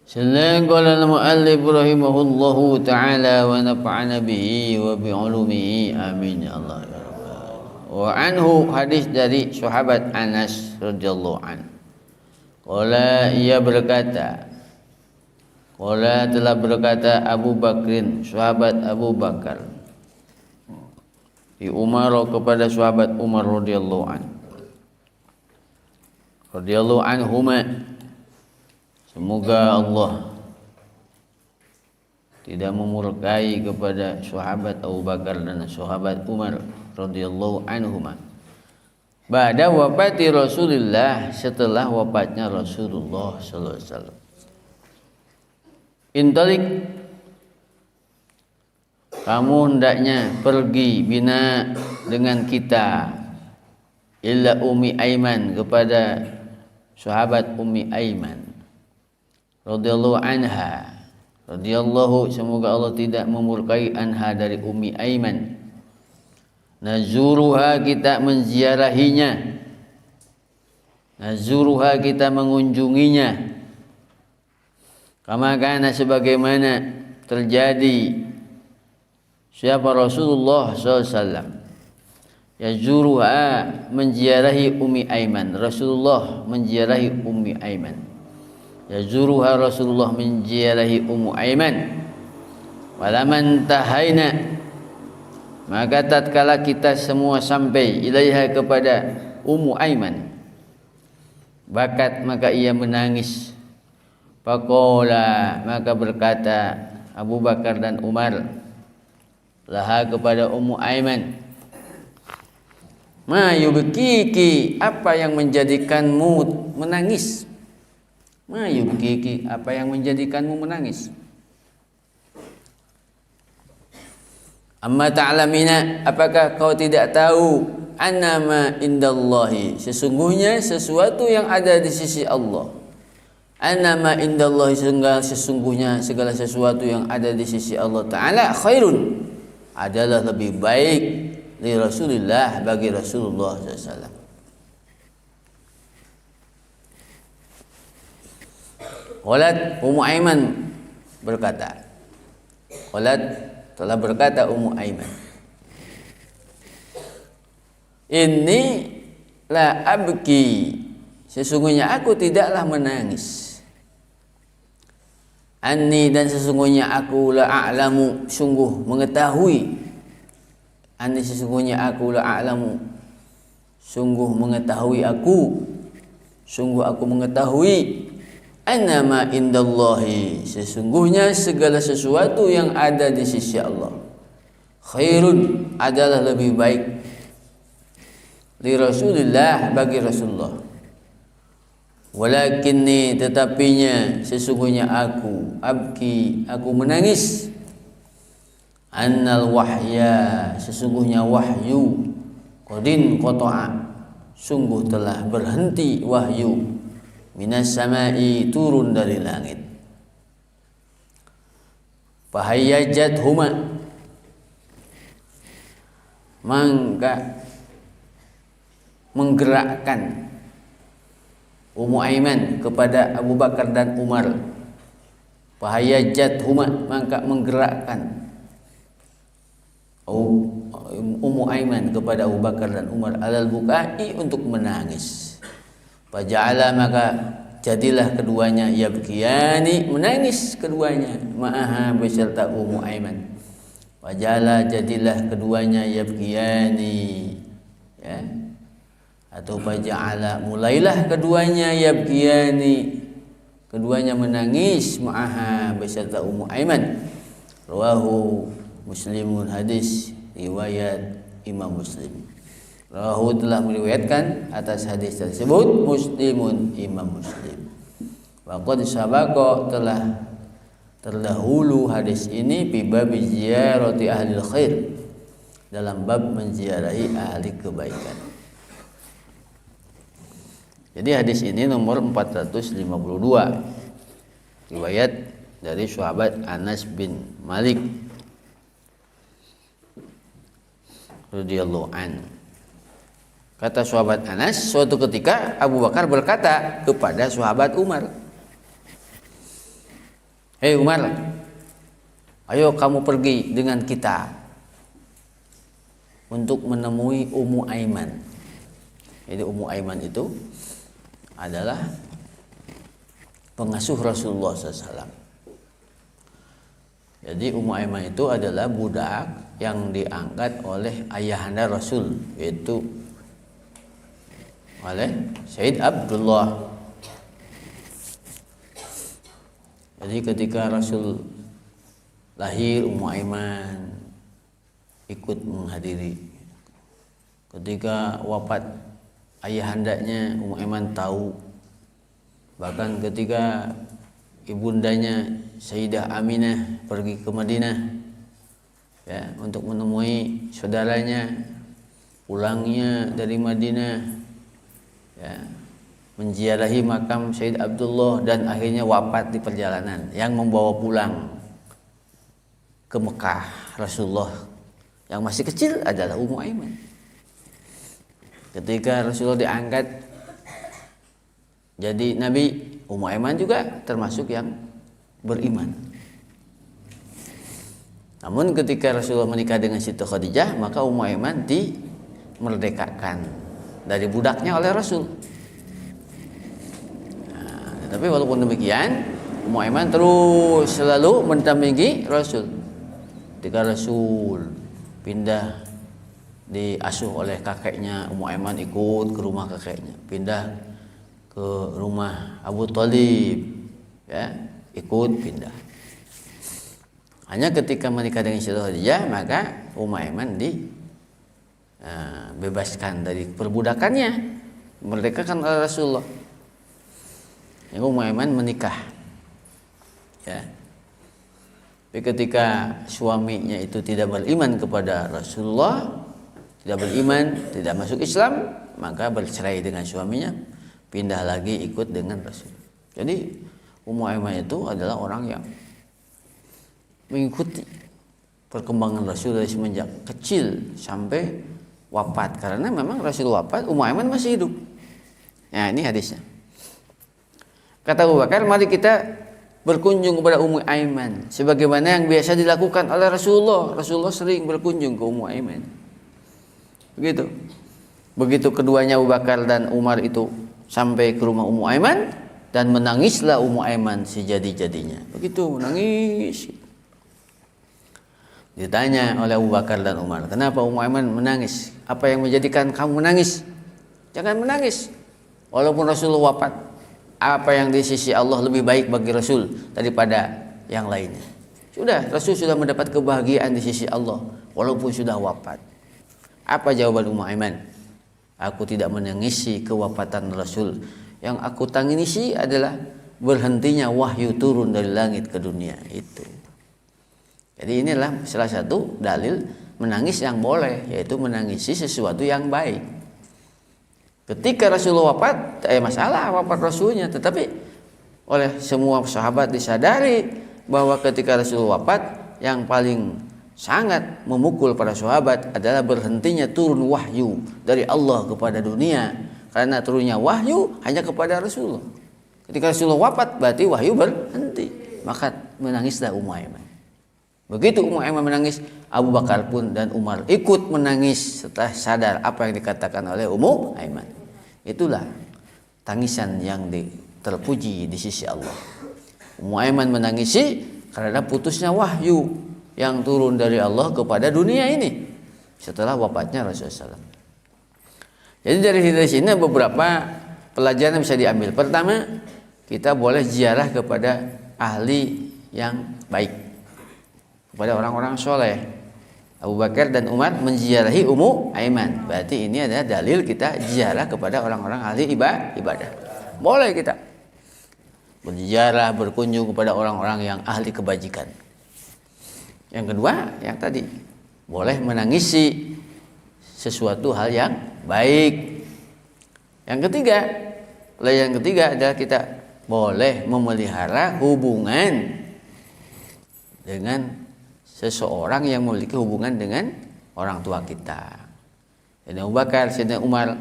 Selain qala al-mu'allif rahimahullahu ta'ala wa nafa'ana bihi wa bi'ulumihi amin ya Allah ya Rabbal. Wa anhu, hadis dari sahabat Anas radhiyallahu an. Qala, ia berkata, qala telah berkata Abu Bakrin, sahabat Abu Bakar, di Umar kepada sahabat Umar radhiyallahu an. Radhiyallahu anhuma, semoga Allah tidak memurkai kepada sahabat Abu Bakar dan sahabat Umar radhiyallahu anhuma. Ba'da wafati Rasulullah, setelah wafatnya Rasulullah sallallahu alaihi wasallam. Intalik, kamu hendaknya pergi bina dengan kita, illa Ummi Aiman, kepada sahabat Ummi Aiman radhiyallahu anha, radhiyallahu, semoga Allah tidak memurkai anha, dari Ummi Aiman. Nazuruha, kita menziarahinya, nazuruha, kita mengunjunginya, kama kana, sebagaimana terjadi siapa Rasulullah SAW yazuruha, menziarahi Ummi Aiman, Rasulullah menziarahi Ummi Aiman. Yazuruha, Rasulullah menziarahi Ummu Aiman. Walaman tahaina, maka tatkala kita semua sampai ilaiha, kepada Ummu Aiman, bakat, maka ia menangis. Faqala, maka berkata Abu Bakar dan Umar laha, kepada Ummu Aiman, ma yubkiki, apa yang menjadikanmu menangis? Ma yubkiki, apa yang menjadikanmu menangis? Amma ta'lamina, apakah kau tidak tahu, annama indallahi, sesungguhnya sesuatu yang ada di sisi Allah. Annama indallahi, sesungguhnya segala sesuatu yang ada di sisi Allah Ta'ala khairun, adalah lebih baik, li Rasulillah, bagi Rasulullah SAW. Qalat Ummu Aiman berkata, qalat, telah berkata Ummu Aiman, inni la abki, sesungguhnya aku tidaklah menangis. Anni, dan sesungguhnya aku la a'lamu, sungguh mengetahui. Anni, sesungguhnya aku la a'lamu, sungguh mengetahui aku, sungguh aku mengetahui. Annama indallahi, sesungguhnya segala sesuatu yang ada di sisi Allah khairun, adalah lebih baik, li Rasulillah, bagi Rasulullah. Walakinni, tetapinya sesungguhnya aku, abki, aku menangis. Annal wahya, sesungguhnya wahyu, qadin qata'a, sungguh telah berhenti wahyu, minas samai, turun dari langit. Fahayyajat huma, maka menggerakkan Ummu Aiman kepada Abu Bakar dan Umar. Fahayyajat huma, maka menggerakkan Ummu Aiman kepada Abu Bakar dan Umar, alal bukai, untuk menangis. Faja'ala, maka jadilah keduanya, yabkiyani, menangis keduanya, ma'aha, beserta Ummu Aiman. Faja'ala, jadilah keduanya, yabkiyani, ya, atau faja'ala, mulailah keduanya, yabkiyani, keduanya menangis, ma'aha, beserta Ummu Aiman. Rawahu Muslimun, hadis riwayat Imam Muslim. Rawahu, telah meriwayatkan atas hadis tersebut Muslimun, Imam Muslim. Wa qad sabaqa, telah terdahulu hadis ini, fi bab ziyarati ahli khair, dalam bab menziarahi ahli kebaikan. Jadi hadis ini nomor 452, riwayat dari sahabat Anas bin Malik radhiyallahu anhu. Kata sahabat Anas, suatu ketika Abu Bakar berkata kepada sahabat Umar, "Hei Umar, ayo kamu pergi dengan kita untuk menemui Ummu Aiman." Jadi Ummu Aiman itu adalah pengasuh Rasulullah SAW. Jadi Ummu Aiman itu adalah budak yang diangkat oleh ayahanda Rasul, yaitu oleh Sayyid Abdullah. Jadi ketika Rasul lahir, Ummu Aiman ikut menghadiri. Ketika wafat ayahandanya, Ummu Aiman tahu. Bahkan ketika ibundanya Sayyidah Aminah pergi ke Madinah ya untuk menemui saudaranya, pulangnya dari Madinah ya, menziarahi makam Sayyid Abdullah dan akhirnya wafat di perjalanan. Yang membawa pulang ke Mekah Rasulullah yang masih kecil adalah Ummu Aiman. Ketika Rasulullah diangkat jadi Nabi, Ummu Aiman juga termasuk yang beriman. Namun ketika Rasulullah menikah dengan Siti Khadijah, maka Ummu Aiman dimerdekakan dari budaknya oleh Rasul. Nah, tapi walaupun demikian, Ummu Aiman terus selalu mendampingi Rasul. Ketika Rasul pindah diasuh oleh kakeknya, Ummu Aiman ikut ke rumah kakeknya. Pindah ke rumah Abu Thalib ya, ikut pindah. Hanya ketika menikah dengan Siti Khadijah, maka Ummu Aiman dibebaskan dari perbudakannya, merdekakan oleh Rasulullah. Yang Ummu Aiman menikah ya. Tapi ketika suaminya itu tidak beriman kepada Rasulullah, tidak beriman, tidak masuk Islam, maka bercerai dengan suaminya, pindah lagi ikut dengan Rasul. Jadi Ummu Aiman itu adalah orang yang mengikuti perkembangan Rasul dari semenjak kecil sampai wafat. Karena memang Rasul wafat, Ummu Aiman masih hidup. Nah, ini hadisnya. Kata Abu Bakar, mari kita berkunjung kepada Ummu Aiman sebagaimana yang biasa dilakukan oleh Rasulullah. Rasulullah sering berkunjung ke Ummu Aiman. Begitu. Begitu keduanya Abu Bakar dan Umar itu sampai ke rumah Ummu Aiman, dan menangislah Ummu Aiman sejadi-jadinya. Begitu menangis. Ditanya oleh Abu Bakar dan Umar, kenapa Ummu Aiman menangis? Apa yang menjadikan kamu menangis? Jangan menangis. Walaupun Rasulullah wafat, apa yang di sisi Allah lebih baik bagi Rasul daripada yang lainnya? Sudah, Rasul sudah mendapat kebahagiaan di sisi Allah walaupun sudah wafat. Apa jawaban Ummu Aiman? Aku tidak menangisi kewafatan Rasul. Yang aku tangisi adalah berhentinya wahyu turun dari langit ke dunia. Itu. Jadi inilah salah satu dalil menangis yang boleh, yaitu menangisi sesuatu yang baik. Ketika Rasulullah wafat, masalah wafat Rasulnya, tetapi oleh semua sahabat disadari bahwa ketika Rasulullah wafat, yang paling sangat memukul para sahabat adalah berhentinya turun wahyu dari Allah kepada dunia. Karena turunnya wahyu hanya kepada Rasulullah. Ketika Rasulullah wafat, berarti wahyu berhenti. Maka menangislah Ummu Aiman. Begitu Ummu Aiman menangis, Abu Bakar pun dan Umar ikut menangis setelah sadar apa yang dikatakan oleh Ummu Aiman. Itulah tangisan yang terpuji di sisi Allah. Ummu Aiman menangisi karena putusnya wahyu yang turun dari Allah kepada dunia ini setelah wafatnya Rasulullah SAW. Jadi dari sini beberapa pelajaran yang bisa diambil. Pertama, kita boleh ziarah kepada ahli yang baik, kepada orang-orang soleh. Abu Bakar dan Umar menziarahi Ummu Aiman. Berarti ini adalah dalil kita ziarah kepada orang-orang ahli ibadah. Boleh kita berziarah, berkunjung kepada orang-orang yang ahli kebajikan. Yang kedua, yang tadi, boleh menangisi sesuatu hal yang baik. Yang ketiga adalah kita boleh memelihara hubungan dengan seseorang yang memiliki hubungan dengan orang tua kita. Sayyidina Abu Bakar, Sayyidina Umar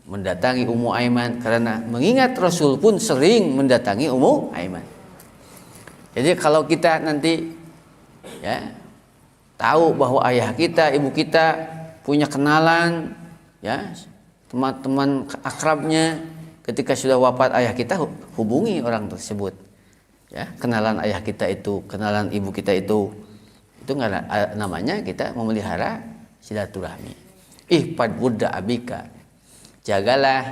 mendatangi Ummu Aiman karena mengingat Rasul pun sering mendatangi Ummu Aiman. Jadi kalau kita nanti ya tahu bahwa ayah kita, ibu kita punya kenalan, ya teman-teman akrabnya, ketika sudah wafat ayah kita, hubungi orang tersebut. Ya, kenalan ayah kita itu, kenalan ibu kita itu nggak namanya kita memelihara silaturahmi. Ihfad budda abika, jagalah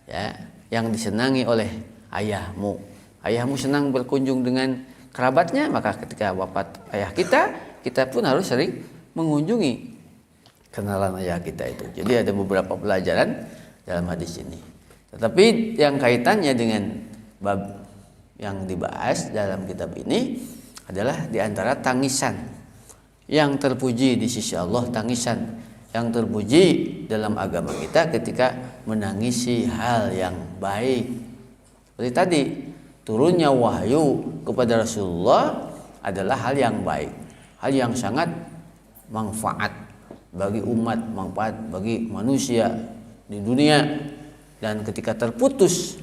ya yang disenangi oleh ayahmu. Ayahmu senang berkunjung dengan kerabatnya, maka ketika wafat ayah kita, kita pun harus sering mengunjungi kenalan ayah kita itu. Jadi ada beberapa pelajaran dalam hadis ini. Tetapi yang kaitannya dengan bab yang dibahas dalam kitab ini adalah diantara tangisan yang terpuji di sisi Allah, tangisan yang terpuji dalam agama kita ketika menangisi hal yang baik. Seperti tadi, turunnya wahyu kepada Rasulullah adalah hal yang baik, hal yang sangat manfaat bagi umat, manfaat bagi manusia di dunia. Dan ketika terputus,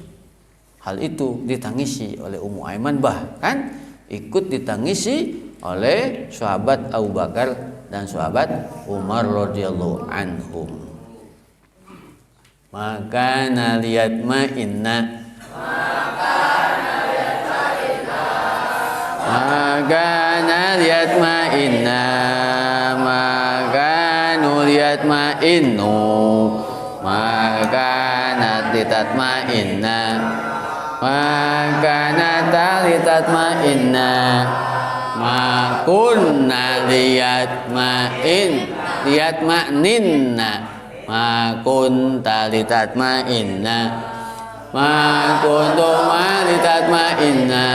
hal itu ditangisi oleh Ummu Aiman, bahkan ikut ditangisi oleh sahabat Abu Bakar dan sahabat Umar radhiyallahu anhum. Maka naliyat ma'inna, maka naliyat ma'inna, maka nuliyat ma'innu, maka natitat ma'inna, maka natalitat ma'inna, makunna liyat ma'in, liyat ma'ninna, makunta litat ma'inna, makuntum litat ma'inna,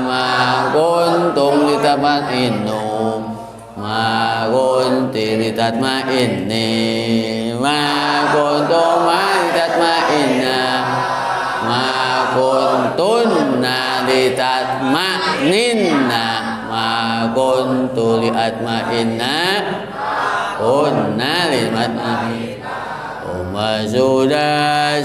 makuntum litat ma'innu, makunti litat ma'inni, makuntum litat ma'inna, makuntunna litat ma'ninna, makuntu liat ma'inna, kunna liat ma'inna. Umma sudah